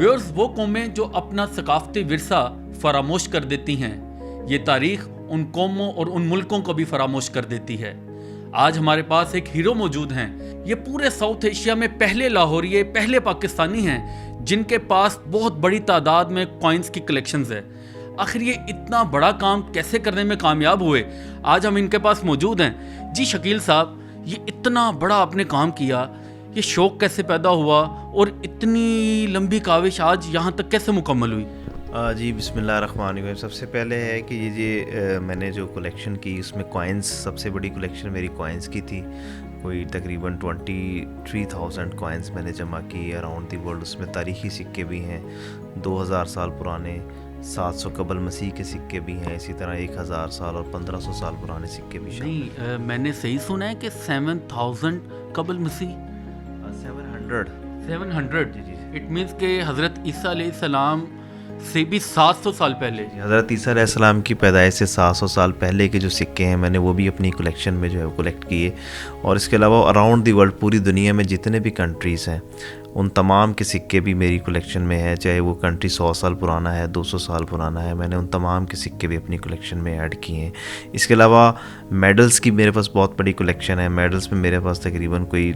Viewers, वो कौमें जो अपना सकाफती विरसा फरामोश कर देती हैं, ये तारीख उन कौमों और उन मुल्कों को भी फरामोश कर देती है। आज हमारे पास एक हीरो मौजूद हैं। ये पूरे साउथ एशिया में पहले लाहौरिये, पहले पाकिस्तानी हैं जिनके पास बहुत बड़ी तादाद में कॉइन्स की कलेक्शंस है। आखिर ये इतना बड़ा काम कैसे करने में कामयाब हुए, आज हम इनके पास मौजूद हैं। जी शकील साहब, ये इतना बड़ा आपने काम किया, ये शौक़ कैसे पैदा हुआ और इतनी लंबी काविश आज यहाँ तक कैसे मुकम्मल हुई? जी बिस्मिल्लाहिर्रहमानिर्रहीम। सबसे पहले है कि ये मैंने जो कलेक्शन की उसमें कॉइन्स, सबसे बड़ी कलेक्शन मेरी कॉइन्स की थी। कोई तकरीबन 23,000 कॉइन्स मैंने जमा की अराउंड दी वर्ल्ड। उसमें तारीख़ी सिक्के भी हैं 2000 साल पुराने, 700 कबल मसीह के सिक्के भी हैं, इसी तरह 1000 साल और 1500 साल पुराने सिक्के भी शामिल हैं। मैंने सही सुना है कि 7000 कबल मसीह 700 जी। इट मीन्स के हज़रत ईसा अलैहिस्सलाम से भी 700 साल पहले। हज़रत ईसा अलैहिस्सलाम की पैदाइश से 700 साल पहले के जो सिक्के हैं मैंने वो भी अपनी कलेक्शन में जो है वो कलेक्ट किए। और इसके अलावा अराउंड दी वर्ल्ड, पूरी दुनिया में जितने भी कंट्रीज़ हैं उन तमाम के सिक्के भी मेरी कलेक्शन में है। चाहे वो कंट्री 100 साल पुराना है, 200 साल पुराना है, मैंने उन तमाम के सिक्के भी अपनी कलेक्शन में ऐड किए हैं। इसके अलावा मेडल्स की मेरे पास बहुत बड़ी कलेक्शन है। मेडल्स में मेरे पास तकरीबन कोई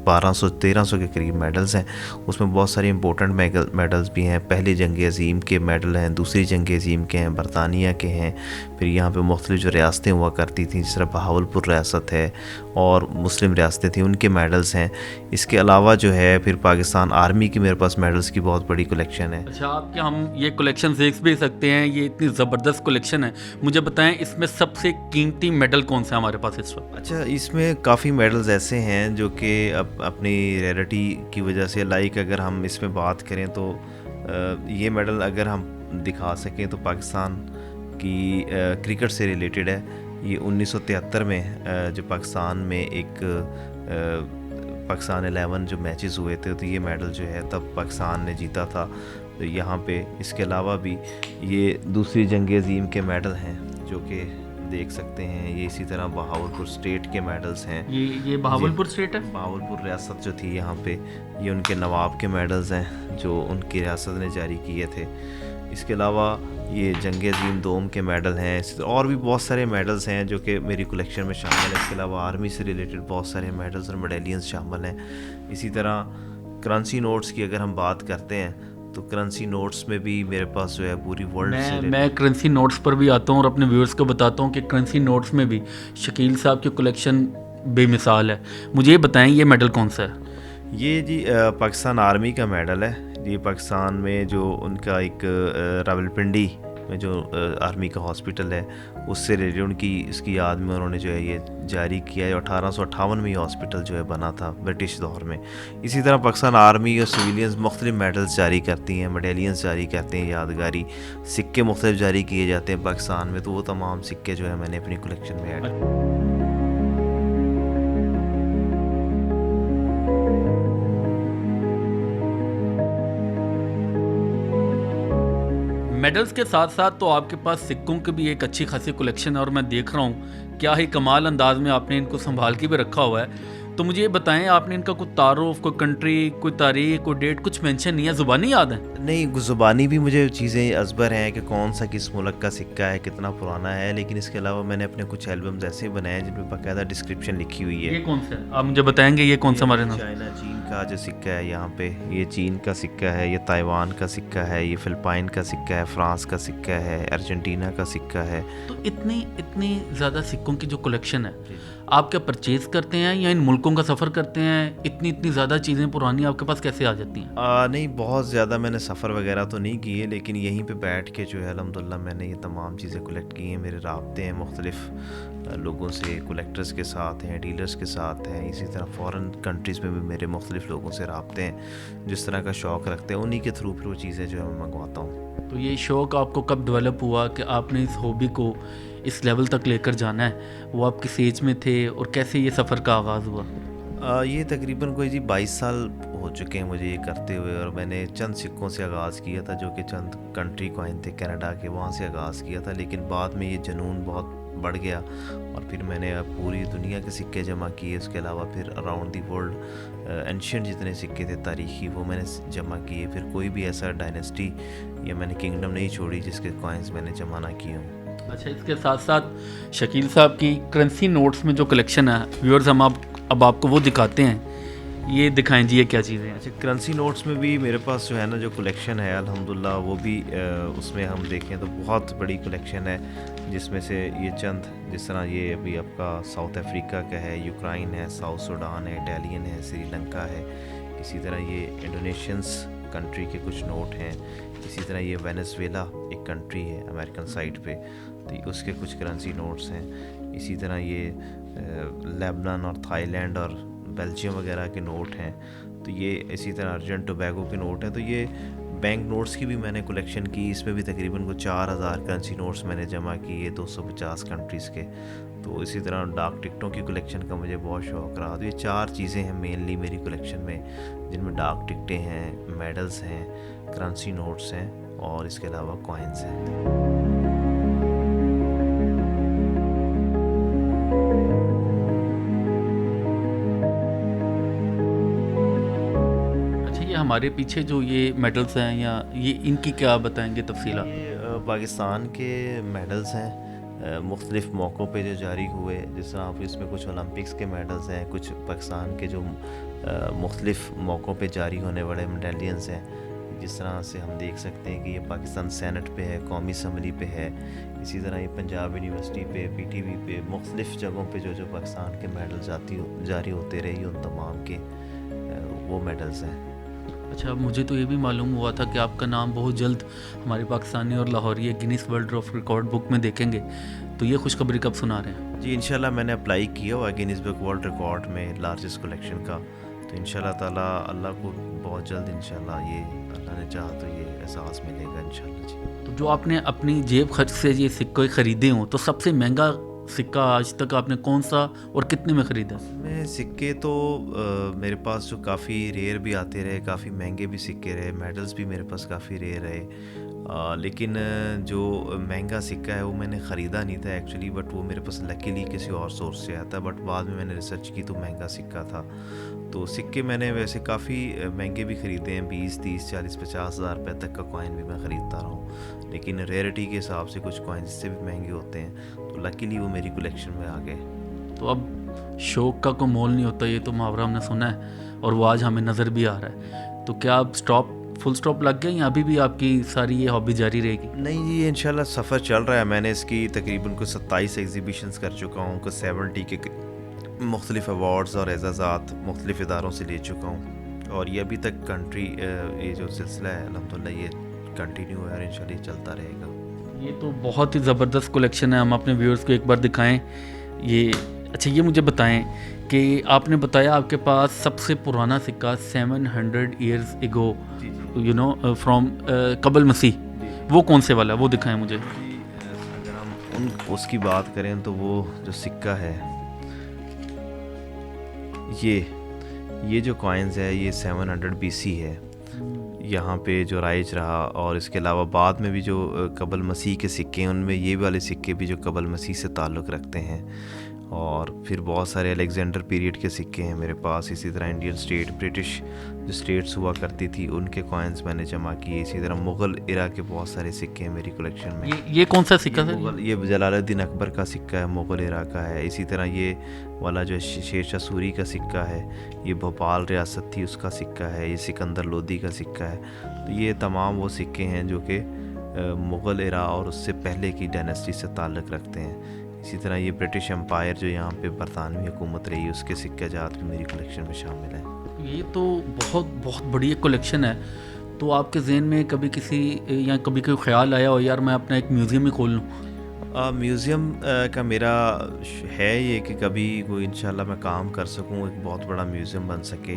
1200-1300 के करीब मेडल्स हैं। उसमें बहुत सारी इंपॉर्टेंट मेडल्स भी हैं। पहली जंग अज़ीम के मेडल हैं, दूसरी जंग अज़ीम के हैं, बरतानिया के हैं। फिर यहाँ पे मुख्तलिफ जो रियासतें हुआ करती थी, जिस तरह बहावलपुर रियासत है और मुस्लिम रियासतें थी, उनके मेडल्स हैं। इसके अलावा जो है फिर पाकिस्तान आर्मी की मेरे पास मेडल्स की बहुत बड़ी कलेक्शन है। अच्छा, आप क्या हम ये कलेक्शन देख भी सकते हैं? ये इतनी ज़बरदस्त कलेक्शन है। मुझे बताएं, इसमें सबसे कीमती मेडल कौन सा है हमारे पास इस वक्त? अच्छा, इसमें काफ़ी मेडल्स ऐसे हैं जो कि अपनी रेयरिटी की वजह से, लाइक अगर हम इसमें बात करें तो ये मेडल अगर हम दिखा सकें तो पाकिस्तान की क्रिकेट से रिलेटेड है। ये 1973 में जो पाकिस्तान में एक पाकिस्तान 11 जो मैचेस हुए थे तो ये मेडल जो है तब पाकिस्तान ने जीता था। तो यहाँ पे इसके अलावा भी ये दूसरी जंग अज़ीम के मेडल हैं जो कि देख सकते हैं। ये इसी तरह बहावलपुर स्टेट के मेडल्स हैं। ये बहावलपुर स्टेट है? बहावलपुर रियासत जो थी यहाँ पे, ये उनके नवाब के मेडल्स हैं जो उनकी रियासत ने जारी किए थे। इसके अलावा ये जंग अज़ीम दोम के मेडल हैं। और भी बहुत सारे मेडल्स हैं जो कि मेरी कलेक्शन में शामिल है। इसके अलावा आर्मी से रिलेटेड बहुत सारे मेडल्स और मेडेलियंस शामिल हैं। इसी तरह करेंसी नोट्स की अगर हम बात करते हैं तो करेंसी नोट्स में भी मेरे पास जो है पूरी वर्ल्ड से मैं करेंसी नोट्स पर भी आता हूँ और अपने व्यूअर्स को बताता हूँ कि करेंसी नोट्स में भी शकील साहब की कलेक्शन बेमिसाल है। मुझे ये बताएं, ये मेडल कौन सा है? ये जी पाकिस्तान आर्मी का मेडल है। ये पाकिस्तान में जो उनका एक रावलपिंडी में जो आर्मी का हॉस्पिटल है उससे रिलेटेड उनकी इसकी याद में उन्होंने जो है ये जारी किया है। 1858 में ये हॉस्पिटल जो है बना था ब्रिटिश दौर में। इसी तरह पाकिस्तान आर्मी और सिविलियंस मुख्तलिफ मेडल्स जारी करती हैं, मेडेलियंस जारी करते हैं, यादगारी सिक्के मुख्तलिफ जारी किए जाते हैं पाकिस्तान में। तो वो तमाम सिक्के जो है मैंने अपनी कलेक्शन में ऐड। मेडल्स के साथ साथ तो आपके पास सिक्कों की भी एक अच्छी खासी कलेक्शन है और मैं देख रहा हूँ क्या ही कमाल अंदाज में आपने इनको संभाल के भी रखा हुआ है। तो मुझे ये बताएं, आपने इनका कोई तारुफ, कोई कंट्री, कोई तारीख, कोई डेट कुछ मेंशन नहीं है? ज़ुबानी याद है? नहीं, ज़ुबानी भी मुझे चीज़ें अजबर हैं कि कौन सा किस मुल्क का सिक्का है, कितना पुराना है। लेकिन इसके अलावा मैंने अपने कुछ एल्बम्स ऐसे बनाए हैं जिनमें बाकायदा डिस्क्रिप्शन लिखी हुई है। ये कौन सा है, आप मुझे बताएंगे? ये कौन सा हमारे नाम? चाइना, चीन का जो सिक्का है यहाँ पे, ये चीन का सिक्का है। ये ताइवान का सिक्का है। ये फ़िलिपाइन का सिक्का है। फ्रांस का सिक्का है। अर्जेंटीना का सिक्का है। तो इतनी ज़्यादा सिक्कों की जो कलेक्शन है, आप क्या परचेज़ करते हैं या इन मुल्कों का सफ़र करते हैं? इतनी ज़्यादा चीज़ें पुरानी आपके पास कैसे आ जाती हैं? नहीं, बहुत ज़्यादा मैंने सफ़र वगैरह तो नहीं किए, लेकिन यहीं पे बैठ के जो है अल्हम्दुलिल्लाह मैंने ये तमाम चीज़ें कलेक्ट की हैं। मेरे राब्ते हैं मुख्तलिफ़ लोगों से, कलेक्टर्स के साथ हैं, डीलर्स के साथ हैं। इसी तरह फ़ॉरेन कंट्रीज़ में भी मेरे मुख्तलिफ़ लोगों से राब्ते हैं जिस तरह का शौक़ रखते हैं। उन्हीं के थ्रू फिर वो चीज़ें जो है मैं मंगवाता हूँ। तो ये शौक़ आपको कब डेवलप हुआ कि आपने इस हॉबी को इस लेवल तक लेकर जाना है? वो आप किस एज में थे और कैसे ये सफ़र का आगाज़ हुआ? ये तकरीबन कोई जी 22 साल हो चुके हैं मुझे ये करते हुए। और मैंने चंद सिक्कों से आगाज़ किया था जो कि चंद कंट्री कॉइन थे कनाडा के, वहाँ से आगाज़ किया था। लेकिन बाद में ये जुनून बहुत बढ़ गया और फिर मैंने अब पूरी दुनिया के सिक्के जमा किए। उसके अलावा फिर अराउंड दी वर्ल्ड एंशियंट जितने सिक्के थे तारीखी वो मैंने जमा किए। फिर कोई भी ऐसा डायनेस्टी या मैंने किंगडम नहीं छोड़ी जिसके कॉइन्स मैंने जमा ना किए हों। अच्छा, इसके साथ साथ शकील साहब की करेंसी नोट्स में जो कलेक्शन है, व्यूअर्स हम अब आपको वो दिखाते हैं। ये दिखाएं जी, ये क्या चीज़ें हैं? अच्छा, करेंसी नोट्स में भी मेरे पास जो है ना जो कलेक्शन है अल्हम्दुलिल्लाह वो भी उसमें हम देखें तो बहुत बड़ी कलेक्शन है, जिसमें से ये चंद जिस तरह ये अभी आपका साउथ अफ्रीका का है, यूक्रेन है, साउथ सूडान है, इटालियन है, श्रीलंका है। इसी तरह ये इंडोनेशियंस कंट्री के कुछ नोट हैं। इसी तरह ये वेनेजुएला एक कंट्री है अमेरिकन साइड पे, तो उसके कुछ करेंसी नोट्स हैं। इसी तरह ये लेबनान और थाईलैंड और बेल्जियम वगैरह के नोट हैं। तो ये इसी तरह अर्जेंट टोबैगो के नोट हैं। तो ये बैंक नोट्स की भी मैंने कलेक्शन की। इसमें भी तकरीबन को 4000 करेंसी नोट्स मैंने जमा किए 250 कंट्रीज़ के। तो इसी तरह डाक टिकटों की कलेक्शन का मुझे बहुत शौक़ रहा। तो ये 4 चीज़ें हैं मेनली मेरी कलेक्शन में, जिनमें डाक टिकटें हैं, मेडल्स हैं, करेंसी नोट्स हैं और इसके अलावा कॉइन्स हैं। हमारे पीछे जो ये मेडल्स हैं या ये इनकी क्या बताएंगे तफसीला? ये पाकिस्तान के मेडल्स हैं मुख्तलिफ़ मौक़ों पे जो जारी हुए। जिस तरह आप इसमें कुछ ओलंपिक्स के मेडल्स हैं, कुछ पाकिस्तान के जो मुख्तलिफ़ मौक़ों पे जारी होने वाले मेडलियंस हैं। जिस तरह से हम देख सकते हैं कि ये पाकिस्तान सेनेट पे है, कौमी असम्बली पे है। इसी तरह ये पंजाब यूनिवर्सिटी पे, PTV पे, मुख्तलिफ़ जगहों पे जो पाकिस्तान के मेडल जारी होते रहे, उन तमाम के वो मेडल्स हैं। अच्छा, मुझे तो ये भी मालूम हुआ था कि आपका नाम बहुत जल्द हमारे पाकिस्तानी और Lahori Guinness world of record book में देखेंगे, तो ये खुशखबरी कब सुना रहे हैं? जी इंशाल्लाह मैंने अप्लाई किया हुआ गिनीज बुक वर्ल्ड रिकॉर्ड में लार्जेस्ट कलेक्शन का। तो इंशाल्लाह ताला अल्लाह को बहुत जल्द इंशाल्लाह ये अल्लाह ने चाहा तो ये एहसास मिलेगा इंशाल्लाह जी। तो जो आपने अपनी जेब खर्च से ये सिक्के ख़रीदे हों, तो सबसे महंगा सिक्का आज तक आपने कौन सा और कितने में ख़रीदा? मैं सिक्के तो मेरे पास जो काफ़ी रेयर भी आते रहे, काफ़ी महंगे भी सिक्के रहे, मेडल्स भी मेरे पास काफ़ी रेयर रहे। लेकिन जो महंगा सिक्का है वो मैंने ख़रीदा नहीं था एक्चुअली, बट वो मेरे पास लकीली किसी और सोर्स से आया था। बट बाद में मैंने रिसर्च की तो महंगा सिक्का था। तो सिक्के मैंने वैसे काफ़ी महंगे भी ख़रीदे हैं, 20, 30, 40, 50 हज़ार रुपये तक का कॉइन भी मैं ख़रीदता रहा हूँ। लेकिन रेयरिटी के हिसाब से कुछ कॉइन इससे भी महंगे होते हैं, तो लकीली वो मेरी कलेक्शन में आ गए। तो अब शौक़ का कोई मोल नहीं होता, ये तो मुहावरा हमने सुना है और वो आज हमें नज़र भी आ रहा है। तो क्या अब फुल स्टॉप लग गया या अभी भी आपकी सारी ये हॉबी जारी रहेगी? नहीं जी, इंशाल्लाह सफ़र चल रहा है। मैंने इसकी तकरीबन कुछ 27 एग्जीबिशंस कर चुका हूँ, कुछ 70 के मुख्तलिफ अवार्ड्स और एजाज़ात मुख्तलिफ इदारों से ले चुका हूँ। और ये अभी तक ये जो सिलसिला है अल्हम्दुलिल्लाह ये कंटिन्यू है और इंशाल्लाह ये चलता रहेगा। ये तो बहुत ही ज़बरदस्त कलेक्शन है, हम अपने व्यूअर्स को एक बार दिखाएं ये। अच्छा, ये मुझे बताएं कि आपने बताया आपके पास सबसे पुराना सिक्का 700 years ago you know from कबल मसीह, वो कौन से वाला, वो दिखाएं मुझे। अगर हम उसकी बात करें तो वो जो सिक्का है ये जो कॉइन्स है ये 700 BC है, यहाँ पे जो राइज रहा। और इसके अलावा बाद में भी जो कबल मसीह के सिक्के हैं उनमें ये वाले सिक्के भी जो कबल मसीह से ताल्लुक़ रखते हैं। और फिर बहुत सारे अलेक्जेंडर पीरियड के सिक्के हैं मेरे पास। इसी तरह इंडियन स्टेट, ब्रिटिश जो स्टेट्स हुआ करती थी उनके कॉइन्स मैंने जमा किए। इसी तरह मुग़ल इरा के बहुत सारे सिक्के हैं मेरी कलेक्शन में। ये कौन सा सिक्का था? ये जलालुद्दीन अकबर का सिक्का है, मुग़ल इरा का है। इसी तरह ये वाला जो शेरशाह सूरी का सिक्का है, ये भोपाल रियासत थी उसका सिक्का है। ये सिकंदर लोदी का सिक्का है। तो ये तमाम वो सिक्के हैं जो कि मुग़ल इरा और उससे पहले की डायनेस्टी से ताल्लुक़ रखते हैं। इसी तरह ये ब्रिटिश एम्पायर जो यहाँ पे बरतानवी हुकूमत रही उसके सिक्के जात भी मेरी कलेक्शन में शामिल हैं। ये तो बहुत बहुत बड़ी एक कलेक्शन है। तो आपके जहन में कभी किसी या कभी कोई ख्याल आया हो यार मैं अपना एक म्यूज़ियम ही खोल लूँ? म्यूज़ियम का मेरा है ये कि कभी कोई इंशाल्लाह मैं काम कर सकूँ, एक बहुत बड़ा म्यूज़ियम बन सके।